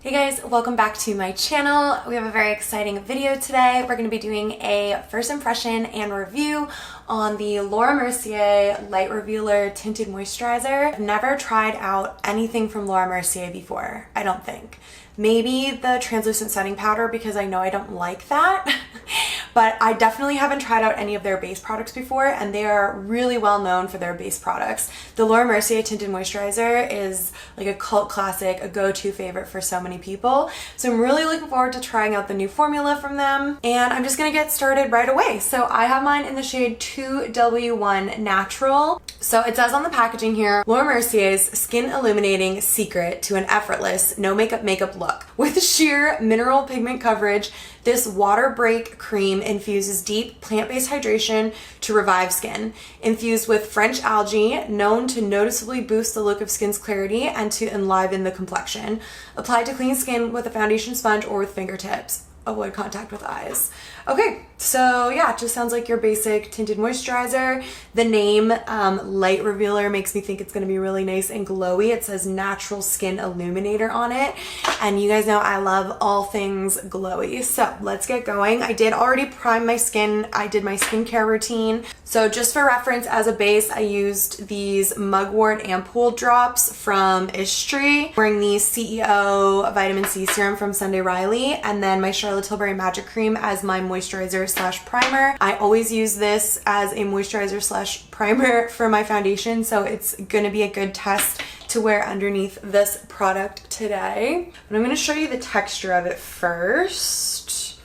Hey guys, welcome back to my channel. We have a very exciting video today. We're going to be doing a first impression and review on the Laura Mercier Light Revealer Tinted Moisturizer. I've never tried out anything from Laura Mercier before, I don't think. Maybe the translucent setting powder because I know I don't like that. But I definitely haven't tried out any of their base products before, and they are really well known for their base products. The Laura Mercier Tinted Moisturizer is like a cult classic, a go-to favorite for so many people. So I'm really looking forward to trying out the new formula from them, and I'm just gonna get started right away. So I have mine in the shade 2W1 Natural. So it says on the packaging here, Laura Mercier's skin illuminating secret to an effortless, no makeup look. With sheer mineral pigment coverage, this water break cream infuses deep plant-based hydration to revive skin. Infused with French algae, known to noticeably boost the look of skin's clarity and to enliven the complexion. Applied to clean skin with a foundation sponge or with fingertips. Avoid contact with eyes. Okay, so yeah, it just sounds like your basic tinted moisturizer. The name Light Revealer makes me think it's gonna be really nice and glowy. It says Natural Skin Illuminator on it. And you guys know I love all things glowy. So let's get going. I did already prime my skin. I did my skincare routine. So just for reference, as a base, I used these Mugwort Ampoule drops from Ishtri, wearing the CEO Vitamin C Serum from Sunday Riley, and then my Charlotte Tilbury Magic Cream as my moisturizer slash primer. I always use this as a moisturizer slash primer for my foundation, so it's gonna be a good test to wear underneath this product today. But I'm gonna show you the texture of it first.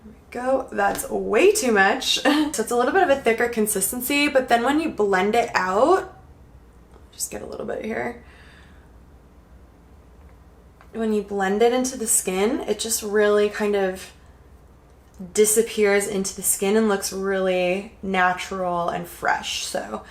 There we go. That's way too much. So it's a little bit of a thicker consistency, but then when you blend it out, just get a little bit here. When you blend it into the skin, it just really kind of disappears into the skin and looks really natural and fresh. So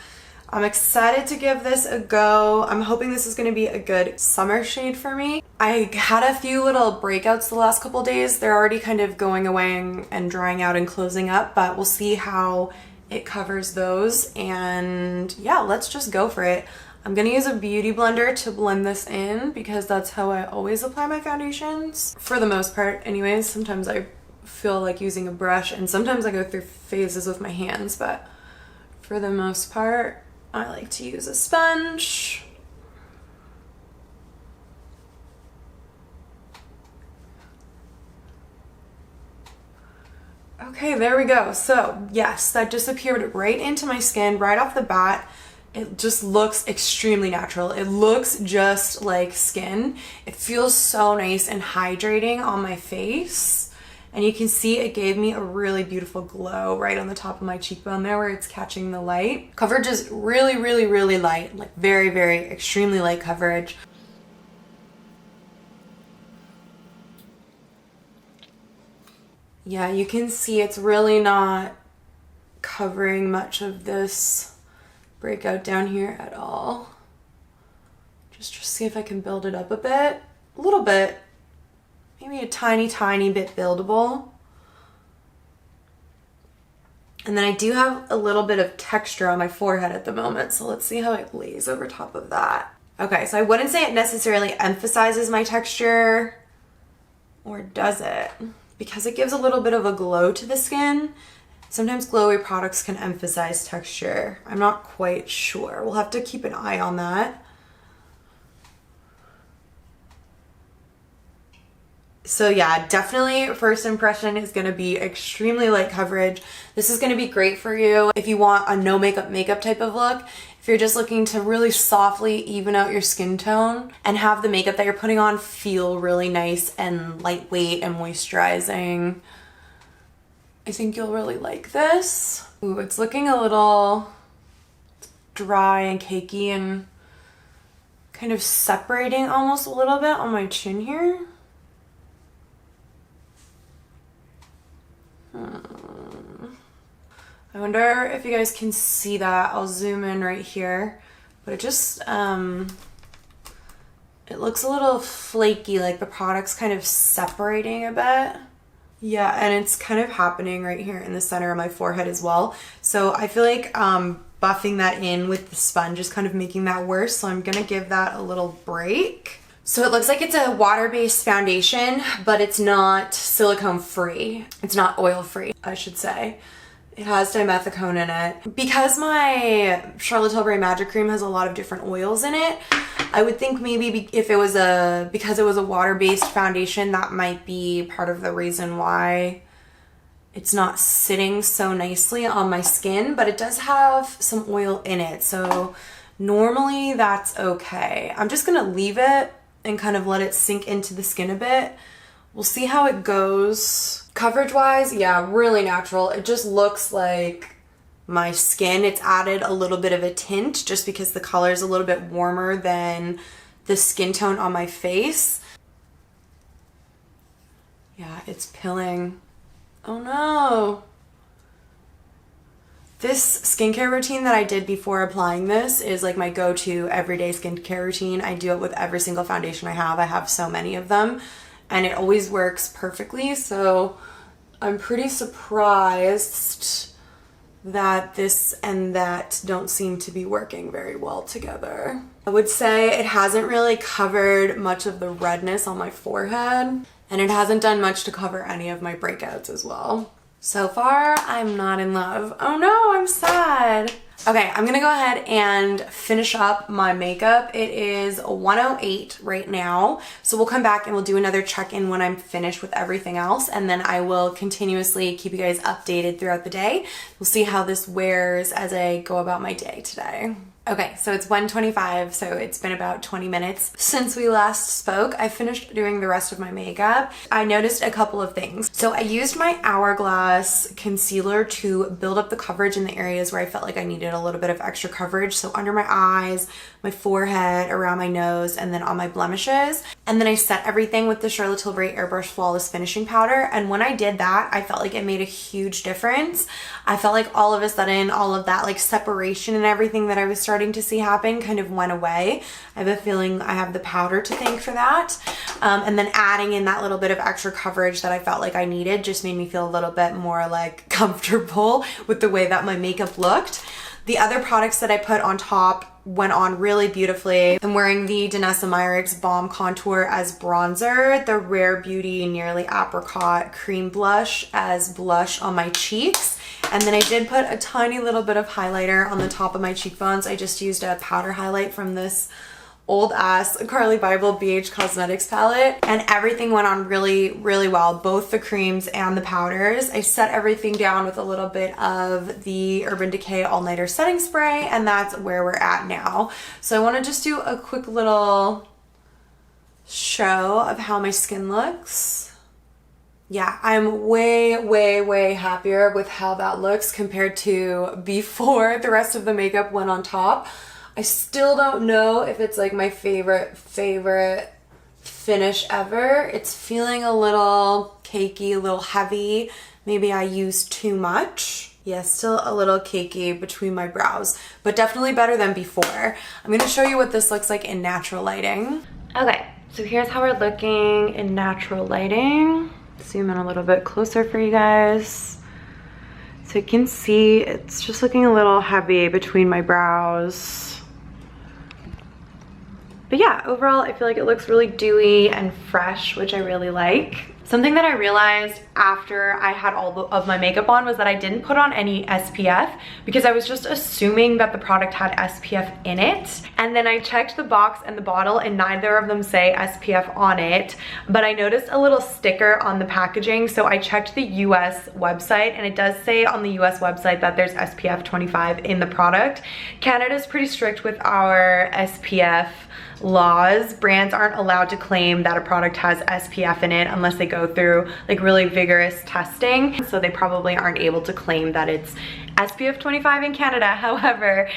I'm excited to give this a go. I'm hoping this is going to be a good summer shade for me. I had a few little breakouts the last couple days. They're already kind of going away and drying out and closing up, but we'll see how it covers those. And yeah, let's just go for it. I'm gonna use a beauty blender to blend this in because that's how I always apply my foundations. For the most part anyways. Sometimes I feel like using a brush and sometimes I go through phases with my hands, but for the most part I like to use a sponge. Okay, there we go. So yes, that disappeared right into my skin right off the bat. It just looks extremely natural. It looks just like skin. It feels so nice and hydrating on my face. And you can see it gave me a really beautiful glow right on the top of my cheekbone there where it's catching the light. Coverage is really, really, really light. Like very, very extremely light coverage. Yeah, you can see it's really not covering much of this breakout down here at all. Just see if I can build it up a little bit, maybe a tiny bit buildable. And then I do have a little bit of texture on my forehead at the moment, so let's see how it lays over top of that. Okay, so I wouldn't say it necessarily emphasizes my texture, or does it? Because it gives a little bit of a glow to the skin. Sometimes glowy products can emphasize texture. I'm not quite sure. We'll have to keep an eye on that. So yeah, definitely first impression is gonna be extremely light coverage. This is gonna be great for you if you want a no makeup type of look. If you're just looking to really softly even out your skin tone and have the makeup that you're putting on feel really nice and lightweight and moisturizing, I think you'll really like this. Ooh, it's looking a little dry and cakey and kind of separating almost a little bit on my chin here. I wonder if you guys can see that. I'll zoom in right here, but it just, it looks a little flaky, like the product's kind of separating a bit. Yeah, and it's kind of happening right here in the center of my forehead as well. So I feel like buffing that in with the sponge is kind of making that worse. So I'm gonna give that a little break. So it looks like it's a water-based foundation, but it's not silicone free. It's not oil free, I should say. It has dimethicone in it. Because my Charlotte Tilbury Magic Cream has a lot of different oils in it, I would think maybe if it was because it was a water-based foundation, that might be part of the reason why it's not sitting so nicely on my skin, but it does have some oil in it. So normally that's okay. I'm just gonna leave it and kind of let it sink into the skin a bit. We'll see how it goes. Coverage wise, yeah, really natural. It just looks like my skin. It's added a little bit of a tint just because the color is a little bit warmer than the skin tone on my face. Yeah, it's pilling. Oh no. This skincare routine that I did before applying this is like my go-to everyday skincare routine. I do it with every single foundation I have. I have so many of them and it always works perfectly. So I'm pretty surprised that this and that don't seem to be working very well together. I would say it hasn't really covered much of the redness on my forehead, and it hasn't done much to cover any of my breakouts as well. So far, I'm not in love. Oh no, I'm sad. Okay, I'm gonna go ahead and finish up my makeup. It is 1:08 right now. So we'll come back and we'll do another check-in when I'm finished with everything else. And then I will continuously keep you guys updated throughout the day. We'll see how this wears as I go about my day today. Okay, so it's 1:25, so it's been about 20 minutes since we last spoke. I finished doing the rest of my makeup. I noticed a couple of things. So I used my Hourglass concealer to build up the coverage in the areas where I felt like I needed a little bit of extra coverage. So under my eyes, my forehead, around my nose, and then on my blemishes. And then I set everything with the Charlotte Tilbury Airbrush Flawless Finishing Powder. And when I did that, I felt like it made a huge difference. I felt like all of a sudden, all of that like separation and everything that I was starting to see happen kind of went away. I have a feeling I have the powder to thank for that. And then adding in that little bit of extra coverage that I felt like I needed just made me feel a little bit more like comfortable with the way that my makeup looked. The other products that I put on top went on really beautifully. I'm wearing the Danessa Myricks Balm Contour as bronzer, the Rare Beauty Nearly Apricot Cream Blush as blush on my cheeks. And then I did put a tiny little bit of highlighter on the top of my cheekbones. I just used a powder highlight from this old ass Carly Bible BH Cosmetics palette, and everything went on really, really well, both the creams and the powders. I set everything down with a little bit of the Urban Decay All Nighter Setting Spray, and that's where we're at now. So I want to just do a quick little show of how my skin looks. Yeah, I'm way, way, way happier with how that looks compared to before the rest of the makeup went on top. I still don't know if it's like my favorite finish ever. It's feeling a little cakey, a little heavy. Maybe I used too much. Yeah, still a little cakey between my brows, but definitely better than before. I'm gonna show you what this looks like in natural lighting. Okay, so here's how we're looking in natural lighting. Zoom in a little bit closer for you guys. So you can see it's just looking a little heavy between my brows. But yeah, overall, I feel like it looks really dewy and fresh, which I really like. Something that I realized after I had all of my makeup on was that I didn't put on any SPF because I was just assuming that the product had SPF in it. And then I checked the box and the bottle and neither of them say SPF on it. But I noticed a little sticker on the packaging. So I checked the US website and it does say on the US website that there's SPF 25 in the product. Canada's pretty strict with our SPF laws. Brands aren't allowed to claim that a product has SPF in it unless they go through like really vigorous testing. So they probably aren't able to claim that it's SPF 25 in Canada. However,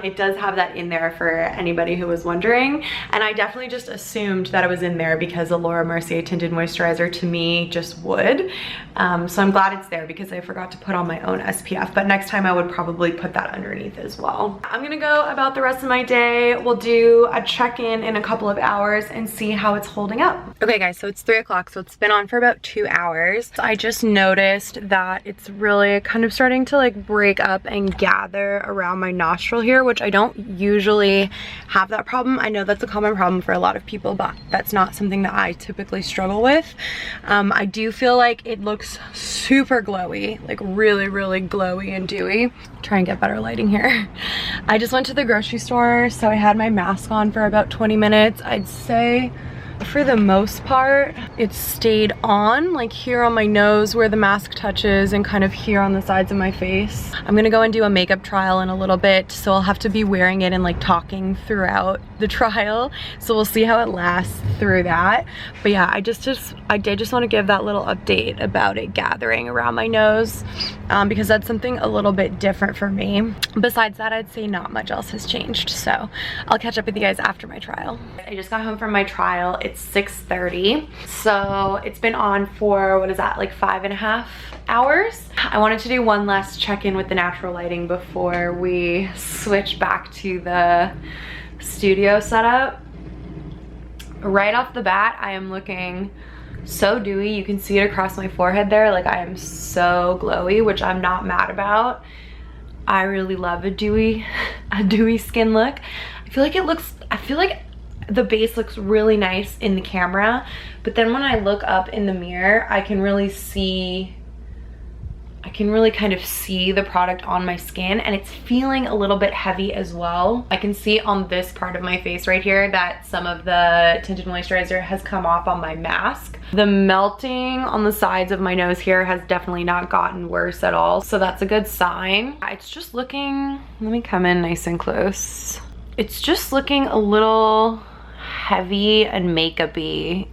it does have that in there for anybody who was wondering. And I definitely just assumed that it was in there because the Laura Mercier Tinted Moisturizer to me just would. So I'm glad it's there because I forgot to put on my own SPF, but next time I would probably put that underneath as well. I'm gonna go about the rest of my day. We'll do a check-in in a couple of hours and see how it's holding up. Okay guys, so it's 3 o'clock, so it's been on for about 2 hours. I just noticed that it's really kind of starting to like break break up and gather around my nostril here, which I don't usually have that problem. I know that's a common problem for a lot of people, but that's not something that I typically struggle with. I do feel like it looks super glowy, like really, really glowy and dewy. Try and get better lighting here. I just went to the grocery store, so I had my mask on for about 20 minutes. I'd say for the most part, it stayed on, like here on my nose where the mask touches and kind of here on the sides of my face. I'm gonna go and do a makeup trial in a little bit, so I'll have to be wearing it and like talking throughout the trial. So we'll see how it lasts through that. But yeah, I did just want to give that little update about it gathering around my nose, because that's something a little bit different for me. Besides that, I'd say not much else has changed. So I'll catch up with you guys after my trial. I just got home from my trial. It's 6:30, so it's been on for, what is that, like 5.5 hours. I wanted to do one last check-in with the natural lighting before we switch back to the studio setup. Right off the bat, I am looking so dewy. You can see it across my forehead there. Like, I am so glowy, which I'm not mad about. I really love a dewy skin look. I feel like the base looks really nice in the camera, but then when I look up in the mirror, I can really kind of see the product on my skin, and it's feeling a little bit heavy as well. I can see on this part of my face right here that some of the tinted moisturizer has come off on my mask. The melting on the sides of my nose here has definitely not gotten worse at all, so that's a good sign. It's just looking, let me come in nice and close. It's just looking a little heavy and makeup-y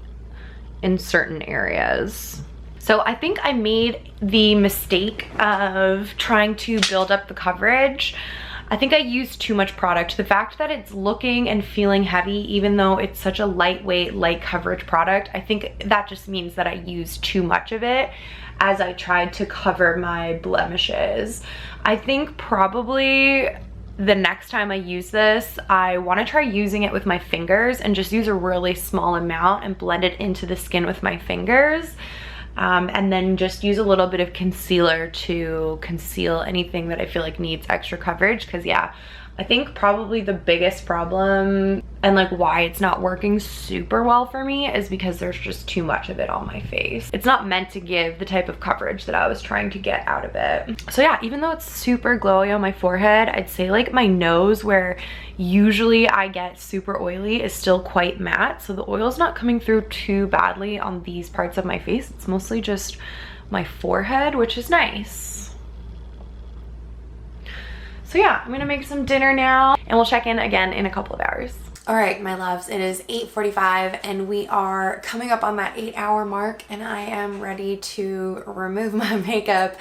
in certain areas. So I think I made the mistake of trying to build up the coverage. I think I used too much product. The fact that it's looking and feeling heavy, even though it's such a lightweight, light coverage product, I think that just means that I used too much of it as I tried to cover my blemishes. I think probably the next time I use this, I want to try using it with my fingers and just use a really small amount and blend it into the skin with my fingers. And then just use a little bit of concealer to conceal anything that I feel like needs extra coverage. Because yeah, I think probably the biggest problem and like why it's not working super well for me is because there's just too much of it on my face. It's not meant to give the type of coverage that I was trying to get out of it. So yeah, even though it's super glowy on my forehead, I'd say like my nose, where usually I get super oily, is still quite matte. So the oil's not coming through too badly on these parts of my face. It's mostly just my forehead, which is nice. So yeah, I'm gonna make some dinner now and we'll check in again in a couple of hours. All right, my loves, it is 8:45 and we are coming up on that 8-hour mark, and I am ready to remove my makeup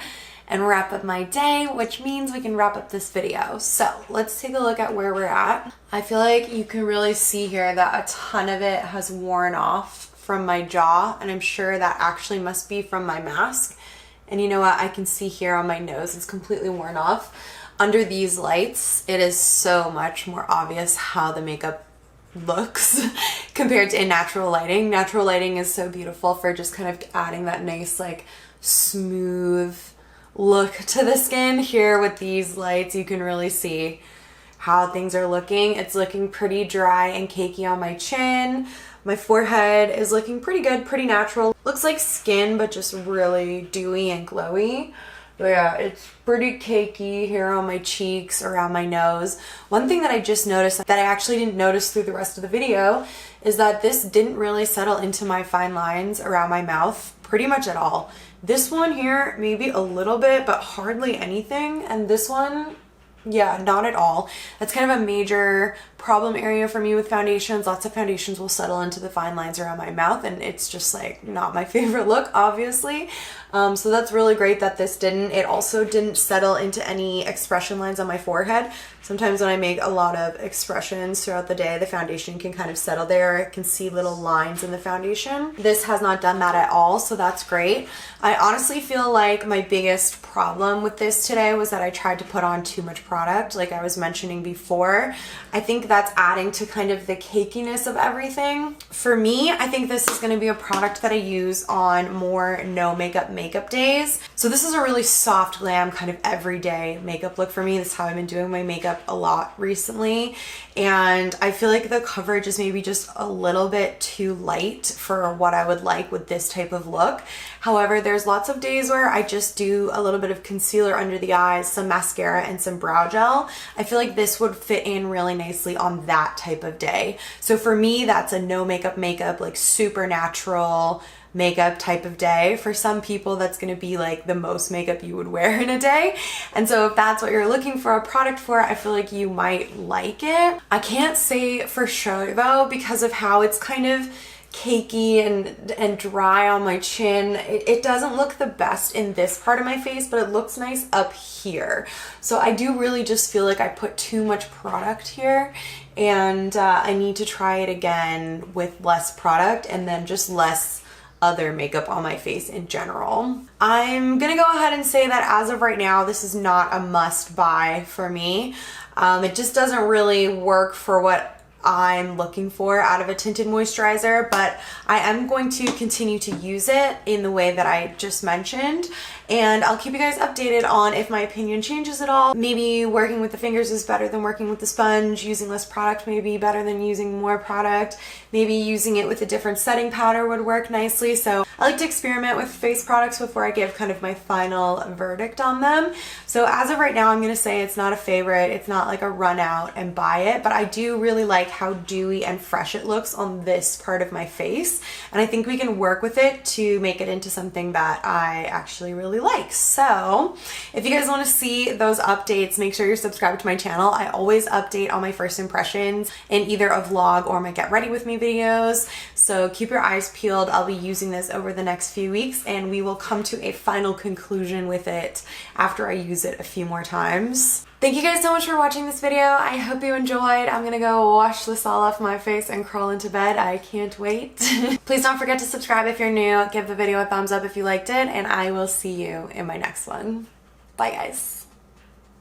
and wrap up my day, which means we can wrap up this video. So let's take a look at where we're at. I feel like you can really see here that a ton of it has worn off from my jaw, and I'm sure that actually must be from my mask. And you know what, I can see here on my nose, it's completely worn off. Under these lights, it is so much more obvious how the makeup looks compared to in natural lighting. Natural lighting is so beautiful for just kind of adding that nice like smooth look to the skin. Here with these lights, you can really see how things are looking. It's looking pretty dry and cakey on my chin. My forehead is looking pretty good, pretty natural. Looks like skin, but just really dewy and glowy. But yeah, it's pretty cakey here on my cheeks, around my nose. One thing that I just noticed that I actually didn't notice through the rest of the video is that this didn't really settle into my fine lines around my mouth pretty much at all. This one here, maybe a little bit, but hardly anything. And this one, yeah, not at all. That's kind of a major problem area for me with foundations. Lots of foundations will settle into the fine lines around my mouth, and it's just like not my favorite look, obviously. So that's really great that this didn't. It also didn't settle into any expression lines on my forehead. Sometimes when I make a lot of expressions throughout the day, the foundation can kind of settle there. I can see little lines in the foundation. This has not done that at all, so that's great. I honestly feel like my biggest problem with this today was that I tried to put on too much product like I was mentioning before. I think that's adding to kind of the cakiness of everything. For me, I think this is going to be a product that I use on more no makeup days. So this is a really soft glam kind of everyday makeup look for me. This is how I've been doing my makeup a lot recently, and I feel like the coverage is maybe just a little bit too light for what I would like with this type of look. However, there's lots of days where I just do a little bit of concealer under the eyes, some mascara, and some brow gel. I feel like this would fit in really nicely on that type of day. So for me, that's a no makeup, like super natural makeup type of day. For some people, that's going to be like the most makeup you would wear in a day. And so if that's what you're looking for a product for, I feel like you might like it. I can't say for sure though, because of how it's kind of cakey and dry on my chin. It doesn't look the best in this part of my face, but it looks nice up here. So I do really just feel like I put too much product here, and I need to try it again with less product and then just less other makeup on my face in general. I'm gonna go ahead and say that as of right now, this is not a must buy for me. It just doesn't really work for what I'm looking for out of a tinted moisturizer, but I am going to continue to use it in the way that I just mentioned, and I'll keep you guys updated on if my opinion changes at all. Maybe working with the fingers is better than working with the sponge, using less product may be better than using more product, maybe using it with a different setting powder would work nicely. So I like to experiment with face products before I give kind of my final verdict on them. So as of right now, I'm gonna say it's not a favorite. It's not like a run out and buy it, but I do really like how dewy and fresh it looks on this part of my face, and I think we can work with it to make it into something that I actually really like. So if you guys want to see those updates, make sure you're subscribed to my channel. I always update on my first impressions in either a vlog or my get ready with me videos, so keep your eyes peeled. I'll be using this over the next few weeks, and we will come to a final conclusion with it after I use it a few more times. Thank you guys so much for watching this video. I hope you enjoyed. I'm gonna go wash this all off my face and crawl into bed. I can't wait. Please don't forget to subscribe if you're new. Give the video a thumbs up if you liked it, and I will see you in my next one. Bye guys.